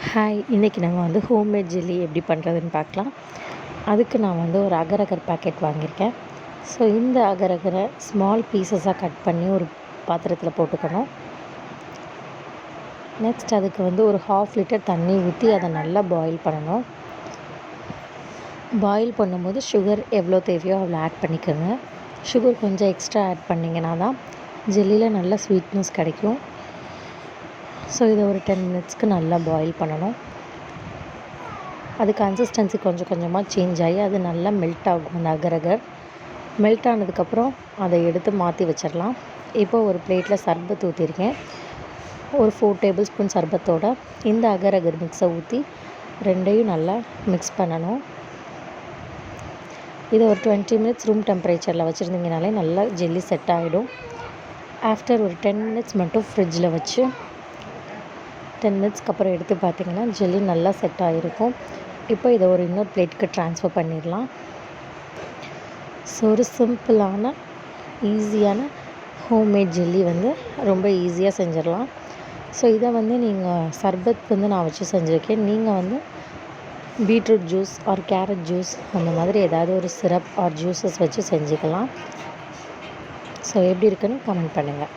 Hi, இன்றைக்கி நம்ம வந்து ஹோம்மேட் ஜெல்லி எப்படி பண்ணுறதுன்னு பார்க்கலாம். அதுக்கு நான் வந்து ஒரு அகர் அகர் பேக்கெட் வாங்கியிருக்கேன். ஸோ இந்த அகர் அகரை ஸ்மால் பீசஸாக கட் பண்ணி ஒரு பாத்திரத்தில் போட்டுக்கணும். நெக்ஸ்ட் அதுக்கு வந்து ஒரு 1/2 லிட்டர் தண்ணி ஊற்றி அதை நல்லா பாயில் பண்ணணும். பாயில் பண்ணும்போது சுகர் எவ்வளோ தேவையோ அவ்வளோ ஆட் பண்ணிக்கோங்க. சுகர் கொஞ்சம் எக்ஸ்ட்ரா ஆட் பண்ணிங்கன்னா தான் ஜெல்லியில் நல்ல ஸ்வீட்னஸ் கிடைக்கும். ஸோ இதை ஒரு 10 மினிட்ஸ்க்கு நல்லா பாயில் பண்ணணும். அது கன்சிஸ்டன்சி கொஞ்சம் கொஞ்சமாக சேஞ்ச் ஆகி அது நல்லா மெல்ட் ஆகும். அந்த அகர் அகர் மெல்ட் ஆனதுக்கப்புறம் அதை எடுத்து மாற்றி வச்சிடலாம். இப்போ ஒரு பிளேட்டில் சர்பத் ஊற்றிருக்கேன். ஒரு 4 டேபிள் ஸ்பூன் சர்பத்தோட இந்த அகர் அகர் மிக்ஸை ஊற்றி ரெண்டையும் நல்லா மிக்ஸ் பண்ணணும். இதை ஒரு 20 மினிட்ஸ் ரூம் டெம்பரேச்சரில் வச்சுருந்தீங்கனாலே நல்லா ஜெல்லி செட் ஆகிடும். ஆஃப்டர் ஒரு 10 மினிட்ஸ் மட்டும் ஃப்ரிட்ஜில் வச்சு 10 மினிட்ஸ்க்கு அப்புறம் எடுத்து பார்த்திங்கன்னா ஜெல்லி நல்லா செட் ஆகிருக்கும். இப்போ இதை ஒரு இன்னொரு பிளேட்டுக்கு ட்ரான்ஸ்ஃபர் பண்ணிடலாம். ஸோ ஒரு சிம்பிளான ஈஸியான ஹோம்மேட் ஜெல்லி வந்து ரொம்ப ஈஸியாக செஞ்சிடலாம். ஸோ இதை வந்து நீங்கள் சர்பத் வந்து நான் வச்சு செஞ்சுருக்கேன். நீங்கள் வந்து beetroot juice or carrot juice அந்த மாதிரி ஏதாவது ஒரு சிரப் ஆர் ஜூஸஸ் வச்சு செஞ்சுக்கலாம். ஸோ எப்படி இருக்குன்னு கமெண்ட் பண்ணுங்கள்.